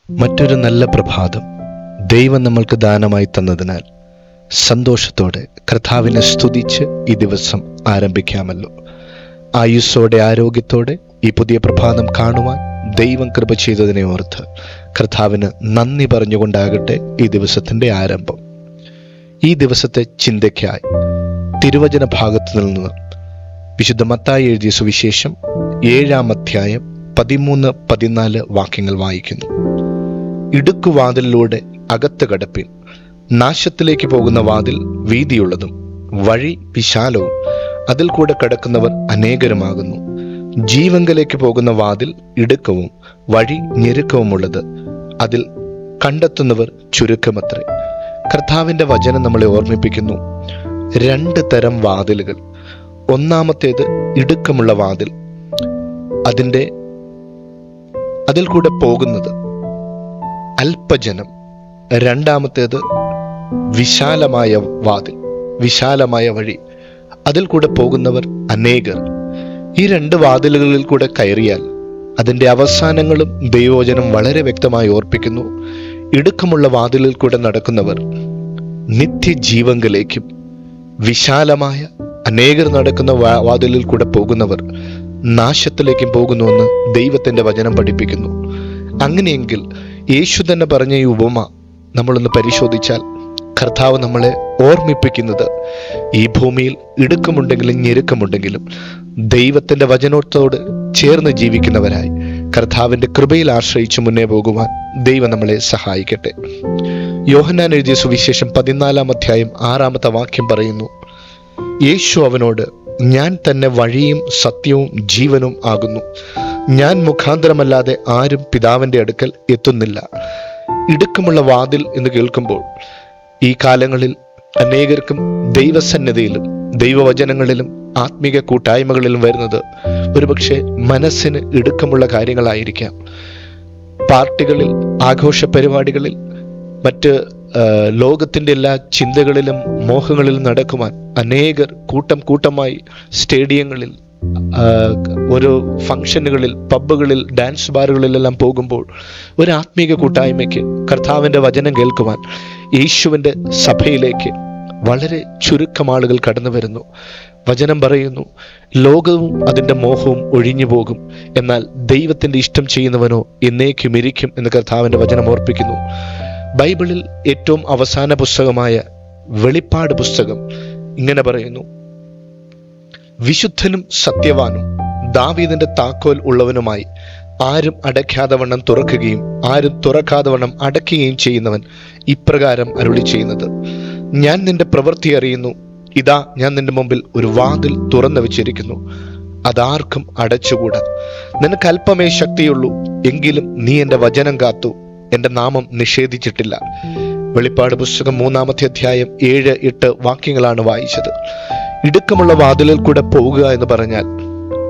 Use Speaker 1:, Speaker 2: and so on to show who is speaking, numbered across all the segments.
Speaker 1: മറ്റൊരു നല്ല പ്രഭാതം ദൈവം നമ്മൾക്ക് ദാനമായി തന്നതിനാൽ സന്തോഷത്തോടെ കർത്താവിനെ സ്തുതിച്ച് ഈ ദിവസം ആരംഭിക്കാമല്ലോ. ആയുസ്സോടെ ആരോഗ്യത്തോടെ ഈ പുതിയ പ്രഭാതം കാണുവാൻ ദൈവം കൃപ ചെയ്തതിനെ ഓർത്ത് കർത്താവിന് നന്ദി പറഞ്ഞുകൊണ്ടാകട്ടെ ഈ ദിവസത്തിൻ്റെ ആരംഭം. ഈ ദിവസത്തെ ചിന്തയ്ക്കായി തിരുവചന ഭാഗത്തു നിന്ന് വിശുദ്ധ മത്തായി എഴുതിയ സുവിശേഷം 7-ാം അധ്യായം 13-14 വാക്യങ്ങൾ വായിക്കുന്നു. ഇടുക്കുവാതിലിലൂടെ അകത്ത് കടപ്പിൻ. നാശത്തിലേക്ക് പോകുന്ന വാതിൽ വീതിയുള്ളതും വഴി വിശാലവും അതിൽ കൂടെ കടക്കുന്നവർ അനേകരുമാകുന്നു. ജീവങ്കലേക്ക് പോകുന്ന വാതിൽ ഇടുക്കവും വഴി ഞെരുക്കവുമുള്ളത്, അതിൽ കണ്ടെത്തുന്നവർ ചുരുക്കമത്രേ. കർത്താവിൻ്റെ വചനം നമ്മളെ ഓർമ്മിപ്പിക്കുന്നു 2 തരം വാതിലുകൾ. ഒന്നാമത്തേത് ഇടുക്കമുള്ള വാതിൽ, അതിൽ കൂടെ പോകുന്നത് അല്പജനം. രണ്ടാമത്തേത് വിശാലമായ വാതിൽ, വിശാലമായ വഴി, അതിൽ കൂടെ പോകുന്നവർ അനേകർ. ഈ 2 വാതിലുകളിൽ കൂടെ കയറിയാൽ അതിൻ്റെ അവസാനങ്ങളും ദൈവവചനം വളരെ വ്യക്തമായി ഓർപ്പിക്കുന്നു. ഇടുക്കമുള്ള വാതിലിൽ കൂടെ നടക്കുന്നവർ നിത്യജീവങ്കലേക്കും, വിശാലമായ അനേകർ നടക്കുന്ന വാതിലിൽ കൂടെ പോകുന്നവർ നാശത്തിലേക്കും പോകുന്നുവെന്ന് ദൈവത്തിൻ്റെ വചനം പഠിപ്പിക്കുന്നു. അങ്ങനെയെങ്കിൽ യേശു തന്നെ പറഞ്ഞ ഈ ഉപമ നമ്മളൊന്ന് പരിശോധിച്ചാൽ കർത്താവ് നമ്മളെ ഓർമ്മിപ്പിക്കുന്നത് ഈ ഭൂമിയിൽ ഇടുക്കമുണ്ടെങ്കിലും ഞെരുക്കമുണ്ടെങ്കിലും ദൈവത്തിൻ്റെ വചനത്തോട് ചേർന്ന് ജീവിക്കുന്നവരായി കർത്താവിൻ്റെ കൃപയിൽ ആശ്രയിച്ച് മുന്നേ പോകുവാൻ ദൈവം നമ്മളെ സഹായിക്കട്ടെ. യോഹന്നാൻ എഴുതിയ സുവിശേഷം 14-ാം അധ്യായം 6-ാമത്തെ വാക്യം പറയുന്നു, യേശു അവനോട്, ഞാൻ തന്നെ വഴിയും സത്യവും ജീവനും ആകുന്നു. ഞാൻ മുഖാന്തരമല്ലാതെ ആരും പിതാവിൻ്റെ അടുക്കൽ എത്തുന്നില്ല. ഇടുക്കമുള്ള വാതിൽ എന്ന് കേൾക്കുമ്പോൾ ഈ കാലങ്ങളിൽ അനേകർക്കും ദൈവസന്നിധിയിലും ദൈവവചനങ്ങളിലും ആത്മീക കൂട്ടായ്മകളിലും വരുന്നത് ഒരുപക്ഷെ മനസ്സിന് ഇടുക്കമുള്ള കാര്യങ്ങളായിരിക്കാം. പാർട്ടികളിൽ, ആഘോഷ പരിപാടികളിൽ, മറ്റ് ലോകത്തിൻ്റെ എല്ലാ ചിന്തകളിലും മോഹങ്ങളിലും നടക്കുവാൻ അനേകർ കൂട്ടം കൂട്ടമായി സ്റ്റേഡിയങ്ങളിൽ, ഓരോ ഫംഗ്ഷനുകളിൽ, പബ്ബുകളിൽ, ഡാൻസ് ബാറുകളിലെല്ലാം പോകുമ്പോൾ ഒരു ആത്മീക കൂട്ടായ്മയ്ക്ക് കർത്താവിൻ്റെ വചനം കേൾക്കുവാൻ യേശുവിൻ്റെ സഭയിലേക്ക് വളരെ ചുരുക്കം ആളുകൾ കടന്നു വരുന്നു. വചനം പറയുന്നു, ലോകവും അതിൻ്റെ മോഹവും ഒഴിഞ്ഞു പോകും, എന്നാൽ ദൈവത്തിൻ്റെ ഇഷ്ടം ചെയ്യുന്നവനോ എന്നേക്കും ഇരിക്കും എന്ന് കർത്താവിൻ്റെ വചനം ഓർപ്പിക്കുന്നു. ബൈബിളിൽ ഏറ്റവും അവസാന പുസ്തകമായ വെളിപ്പാട് പുസ്തകം ഇങ്ങനെ പറയുന്നു, വിശുദ്ധനും സത്യവാനും ദാവീദിന്റെ താക്കോൽ ഉള്ളവനുമായി ആരും അടയ്ക്കാതെ വണ്ണം തുറക്കുകയും ആരും തുറക്കാതെ വണ്ണം അടയ്ക്കുകയും ചെയ്യുന്നവൻ ഇപ്രകാരം അരുളി ചെയ്യുന്നത്, ഞാൻ നിന്റെ പ്രവൃത്തി അറിയുന്നു. ഇതാ, ഞാൻ നിന്റെ മുമ്പിൽ ഒരു വാതിൽ തുറന്നു വെച്ചിരിക്കുന്നു, അതാർക്കും അടച്ചുകൂടാ. നിനക്ക് അല്പമേ ശക്തിയുള്ളൂ, എങ്കിലും നീ എൻ്റെ വചനം കാത്തു, എൻ്റെ നാമം നിഷേധിച്ചിട്ടില്ല. വെളിപ്പാട് പുസ്തകം 3-ാമത്തെ അധ്യായം 7-8 വാക്യങ്ങളാണ് വായിച്ചത്. ഇടുക്കമുള്ള വാതിലിൽ കൂടെ പോവുക എന്ന് പറഞ്ഞാൽ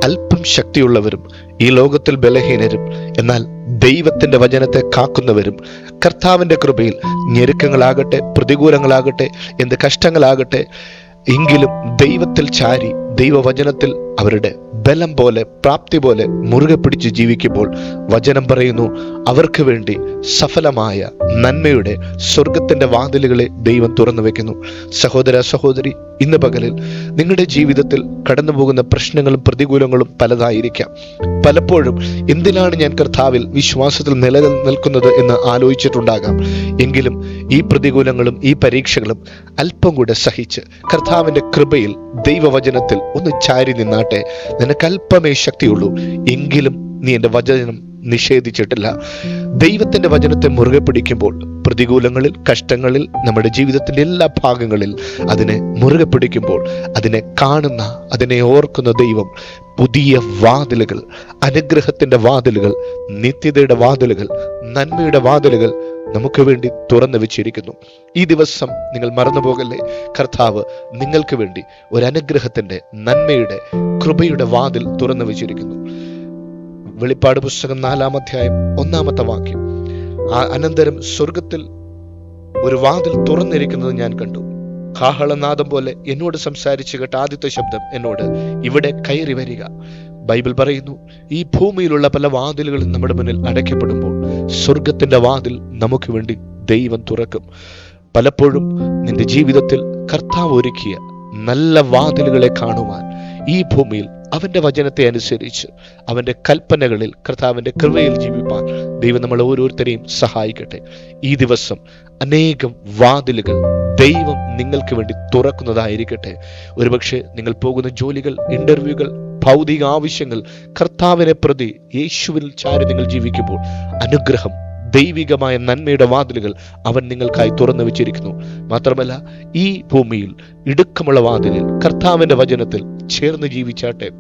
Speaker 1: അല്പം ശക്തിയുള്ളവരും ഈ ലോകത്തിൽ ബലഹീനരും എന്നാൽ ദൈവത്തിൻ്റെ വചനത്തെ കാക്കുന്നവരും കർത്താവിൻ്റെ കൃപയിൽ ഞെരുക്കങ്ങളാകട്ടെ, പ്രതികൂലങ്ങളാകട്ടെ, എന്ത് കഷ്ടങ്ങളാകട്ടെ, എങ്കിലും ദൈവത്തിൽ ചാരി ദൈവവചനത്തിൽ അവരുടെ ബലം പോലെ, പ്രാപ്തി പോലെ മുറുകെ പിടിച്ച് ജീവിക്കുമ്പോൾ വചനം പറയുന്നു, അവർക്ക് വേണ്ടി സഫലമായ നന്മയുടെ സ്വർഗത്തിൻ്റെ വാതിലുകളെ ദൈവം തുറന്നു വെക്കുന്നു. സഹോദര സഹോദരി, ഇന്ന് പകലിൽ നിങ്ങളുടെ ജീവിതത്തിൽ കടന്നു പോകുന്ന പ്രശ്നങ്ങളും പ്രതികൂലങ്ങളും പലതായിരിക്കാം. പലപ്പോഴും എന്തിനാണ് ഞാൻ കർത്താവിൽ വിശ്വാസത്തിൽ നിലനിൽക്കുന്നത് എന്ന് ആലോചിച്ചിട്ടുണ്ടാകാം. എങ്കിലും ഈ പ്രതികൂലങ്ങളും ഈ പരീക്ഷകളും അല്പം കൂടെ സഹിച്ച് കർത്താവിൻ്റെ കൃപയിൽ ദൈവവചനത്തിൽ ഒന്ന് ചാരി നിന്നാട്ടെ. നിനക്കല്പമേ ശക്തിയുള്ളൂ, എങ്കിലും നീ എൻ്റെ വചനം നിഷേധിച്ചിട്ടില്ല. ദൈവത്തിൻ്റെ വചനത്തെ മുറുകെ പിടിക്കുമ്പോൾ പ്രതികൂലങ്ങളിൽ, കഷ്ടങ്ങളിൽ, നമ്മുടെ ജീവിതത്തിൻ്റെ എല്ലാ ഭാഗങ്ങളിൽ അതിനെ മുറുകെ പിടിക്കുമ്പോൾ അതിനെ കാണുന്ന, അതിനെ ഓർക്കുന്ന ദൈവം പുതിയ വാതിലുകൾ, അനുഗ്രഹത്തിൻ്റെ വാതിലുകൾ, നിത്യതയുടെ വാതിലുകൾ, നന്മയുടെ വാതിലുകൾ നമുക്ക് വേണ്ടി തുറന്നു വെച്ചിരിക്കുന്നു. ഈ ദിവസം നിങ്ങൾ മറന്നുപോകല്ലേ, കർത്താവ് നിങ്ങൾക്ക് വേണ്ടി ഒരു അനുഗ്രഹത്തിൻ്റെ, നന്മയുടെ, കൃപയുടെ വാതിൽ തുറന്നു വെച്ചിരിക്കുന്നു. വെളിപ്പാട് പുസ്തകം 4-ാം അധ്യായം 1-ാമത്തെ വാക്യം, അനന്തരം സ്വർഗത്തിൽ ഒരു വാതിൽ തുറന്നിരിക്കുന്നത് ഞാൻ കണ്ടു. കാഹളനാദം പോലെ എന്നോട് സംസാരിച്ചു കേട്ട ആദ്യത്തെ ശബ്ദം എന്നോട്, ഇവിടെ കയറി വരിക. ബൈബിൾ പറയുന്നു, ഈ ഭൂമിയിലുള്ള പല വാതിലുകളും നമ്മുടെ മുന്നിൽ അടയ്ക്കപ്പെടുമ്പോൾ സ്വർഗത്തിന്റെ വാതിൽ നമുക്ക് വേണ്ടി ദൈവം തുറക്കും. പലപ്പോഴും നിന്റെ ജീവിതത്തിൽ കർത്താവ് ഒരുക്കിയ നല്ല വാതിലുകളെ കാണുവാൻ ഈ ഭൂമിയിൽ അവന്റെ വചനത്തെ അനുസരിച്ച് അവന്റെ കൽപ്പനകളിൽ കർത്താവിന്റെ കൃപയിൽ ജീവിപ്പാൻ ദൈവം നമ്മൾ ഓരോരുത്തരെയും സഹായിക്കട്ടെ. ഈ ദിവസം അനേകം വാതിലുകൾ ദൈവം നിങ്ങൾക്ക് വേണ്ടി തുറക്കുന്നതായിരിക്കട്ടെ. ഒരുപക്ഷെ നിങ്ങൾ പോകുന്ന ജോലികൾ, ഇന്റർവ്യൂകൾ, ഭൗതിക ആവശ്യങ്ങൾ, കർത്താവിനെ പ്രതി യേശുവിൽ ചാരി നിങ്ങൾ ജീവിക്കുമ്പോൾ അനുഗ്രഹം, ദൈവികമായ നന്മയുടെ വാതിലുകൾ അവൻ നിങ്ങൾക്കായി തുറന്നു വെച്ചിരിക്കുന്നു. മാത്രമല്ല, ഈ ഭൂമിയിൽ ഇടുക്കമുള്ള വാതിലിൽ കർത്താവിന്റെ വചനത്തിൽ ചേർന്ന് ജീവിച്ചാട്ടെ.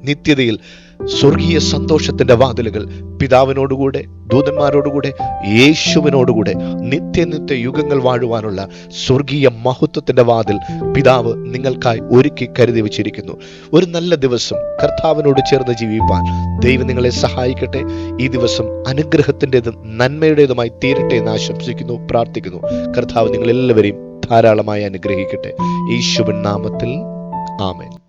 Speaker 1: നിത്യതയിൽ സ്വർഗീയ സന്തോഷത്തിന്റെ വാതിലുകൾ പിതാവിനോടുകൂടെ, ദൂതന്മാരോടുകൂടെ, യേശുവിനോടുകൂടെ നിത്യ യുഗങ്ങൾ വാഴുവാനുള്ള സ്വർഗീയ മഹത്വത്തിന്റെ വാതിൽ പിതാവ് നിങ്ങൾക്കായി ഒരുക്കി കരുതി വെച്ചിരിക്കുന്നു. ഒരു നല്ല ദിവസം കർത്താവിനോട് ചേർന്ന് ജീവിപ്പാൻ ദൈവം നിങ്ങളെ സഹായിക്കട്ടെ. ഈ ദിവസം അനുഗ്രഹത്തിൻ്റെതും നന്മയുടേതുമായി തീരട്ടെ എന്ന് ആശംസിക്കുന്നു, പ്രാർത്ഥിക്കുന്നു. കർത്താവ് നിങ്ങളെല്ലാവരെയും ധാരാളമായി അനുഗ്രഹിക്കട്ടെ. യേശുവിൻ നാമത്തിൽ ആമേൻ.